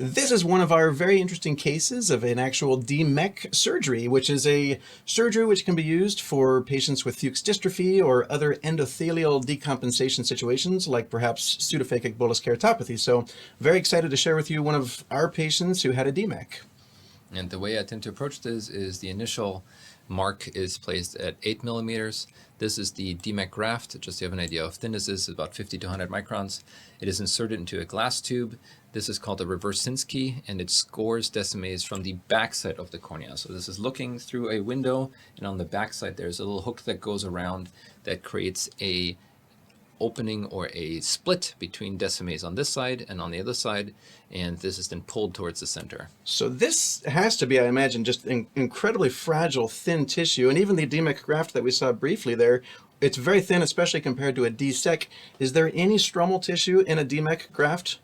This is one of our very interesting cases of an actual DMEK surgery, which is a surgery which can be used for patients with Fuchs dystrophy or other endothelial decompensation situations, like perhaps pseudophakic bullous keratopathy. So very excited to share with you one of our patients who had a DMEK. And the way I tend to approach this is the initial mark is placed at 8 millimeters. This is the DMEK graft, just to have an idea of thinness is about 50 to 100 microns. It is inserted into a glass tube. This is called a reverse Sinski, and it scores Descemet from the backside of the cornea. So this is looking through a window, and on the backside there's a little hook that goes around that creates a opening or a split between Descemet on this side and on the other side, and this is then pulled towards the center. So this has to be, I imagine, just incredibly fragile, thin tissue, and even the DMEK graft that we saw briefly there, it's very thin, especially compared to a DSEK. Is there any stromal tissue in a DMEK graft?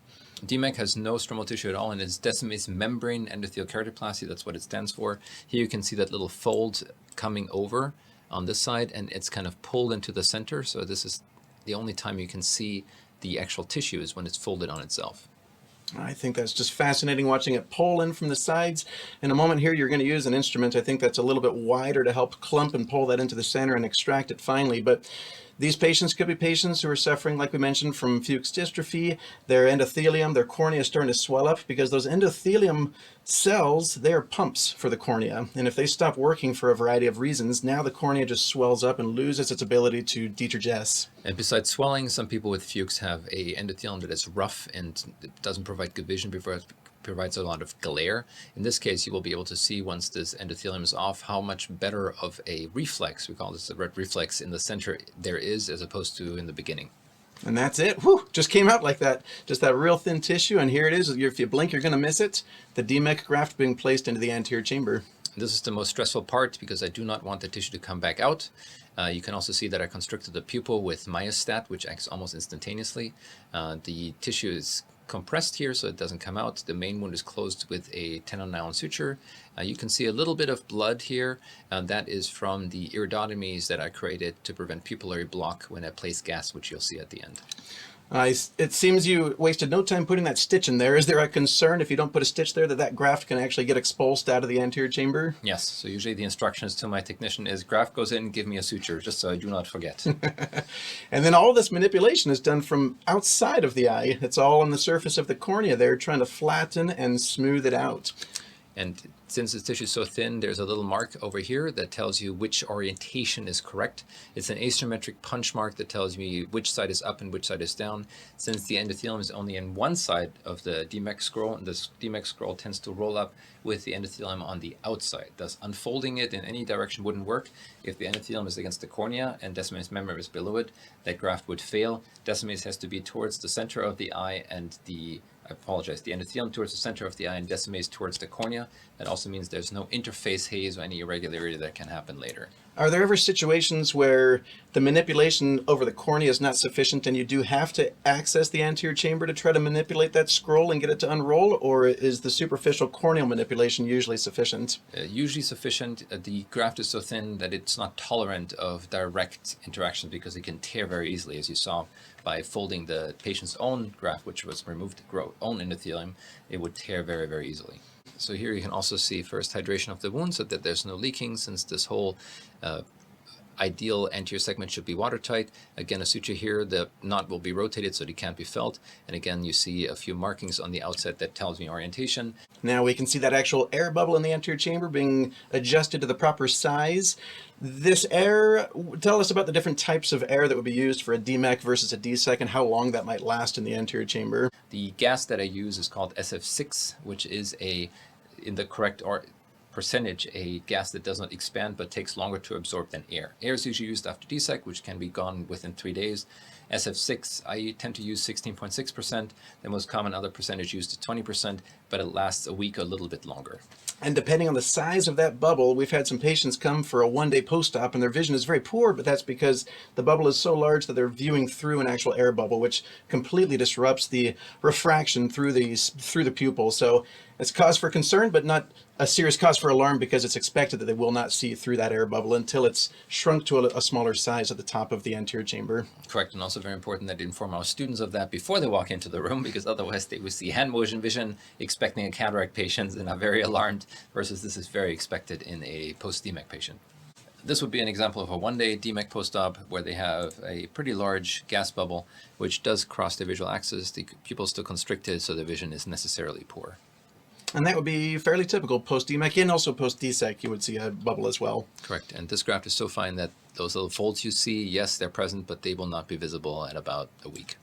DMEK has no stromal tissue at all, and it's Descemet's membrane endothelial keratoplasty. That's what it stands for. Here you can see that little fold coming over on this side, and it's kind of pulled into the center. So this is the only time you can see the actual tissue is when it's folded on itself. I think that's just fascinating watching it pull in from the sides. In a moment here, you're going to use an instrument, I think that's a little bit wider to help clump and pull that into the center and extract it finally. But these patients could be patients who are suffering, like we mentioned, from Fuchs dystrophy. Their endothelium, their cornea is starting to swell up because those endothelium cells, they are pumps for the cornea. And if they stop working for a variety of reasons, now the cornea just swells up and loses its ability to detergess. And besides swelling, some people with Fuchs have a endothelium that is rough and it doesn't provide good vision before it provides a lot of glare. In this case, you will be able to see once this endothelium is off how much better of a reflex, we call this a red reflex, in the center there is as opposed to in the beginning. And that's it. Whew, just came out like that. Just that real thin tissue, and here it is. If you blink, you're going to miss it. The DMEK graft being placed into the anterior chamber. This is the most stressful part because I do not want the tissue to come back out. You can also see that I constructed the pupil with myostat, which acts almost instantaneously. The tissue is compressed here so it doesn't come out. The main wound is closed with a 10-on-nylon suture. You can see a little bit of blood here, and that is from the iridotomies that I created to prevent pupillary block when I place gas, which you'll see at the end. It seems you wasted no time putting that stitch in there. Is there a concern if you don't put a stitch there that graft can actually get expulsed out of the anterior chamber? Yes, so usually the instructions to my technician is graft goes in, give me a suture, just so I do not forget. And then all this manipulation is done from outside of the eye. It's all on the surface of the cornea there, trying to flatten and smooth it out. And since this tissue is so thin, there's a little mark over here that tells you which orientation is correct. It's an asymmetric punch mark that tells me which side is up and which side is down. Since the endothelium is only in one side of the DMEK scroll, and this DMEK scroll tends to roll up with the endothelium on the outside. Thus, unfolding it in any direction wouldn't work. If the endothelium is against the cornea and Descemet's membrane is below it, that graft would fail. Descemet's has to be towards the center of the eye and the endothelium towards the center of the eye and Descemet's towards the cornea. That also means there's no interface haze or any irregularity that can happen later. Are there ever situations where the manipulation over the cornea is not sufficient and you do have to access the anterior chamber to try to manipulate that scroll and get it to unroll, or is the superficial corneal manipulation usually sufficient? Usually sufficient. The graft is so thin that it's not tolerant of direct interaction because it can tear very easily, as you saw by folding the patient's own graft, which was removed, own endothelium, it would tear very, very easily. So here you can also see first hydration of the wound so that there's no leaking, since this whole ideal anterior segment should be watertight. Again, a suture here, the knot will be rotated so it can't be felt. And again, you see a few markings on the outside that tells me orientation. Now we can see that actual air bubble in the anterior chamber being adjusted to the proper size. This air, tell us about the different types of air that would be used for a DMEK versus a DSEK and how long that might last in the anterior chamber. The gas that I use is called SF6, which is in the correct percentage, a gas that does not expand but takes longer to absorb than air. Air is usually used after DSEK, which can be gone within 3 days. SF6, I tend to use 16.6%. The most common other percentage used is 20%, but it lasts a week or a little bit longer. And depending on the size of that bubble, we've had some patients come for a one-day post-op and their vision is very poor, but that's because the bubble is so large that they're viewing through an actual air bubble, which completely disrupts the refraction through the pupil. So It's cause for concern, but not a serious cause for alarm, because it's expected that they will not see through that air bubble until it's shrunk to a smaller size at the top of the anterior chamber. Correct, and also very important that they inform our students of that before they walk into the room, because otherwise they would see hand motion vision expecting a cataract patient and are very alarmed, versus this is very expected in a post-DMEK patient. This would be an example of a one-day DMEK post-op where they have a pretty large gas bubble, which does cross the visual axis. The pupil is still constricted, so the vision is necessarily poor. And that would be fairly typical post-DMEK, and also post-DSEK, you would see a bubble as well. Correct, and this graft is so fine that those little folds you see, yes, they're present, but they will not be visible at about a week.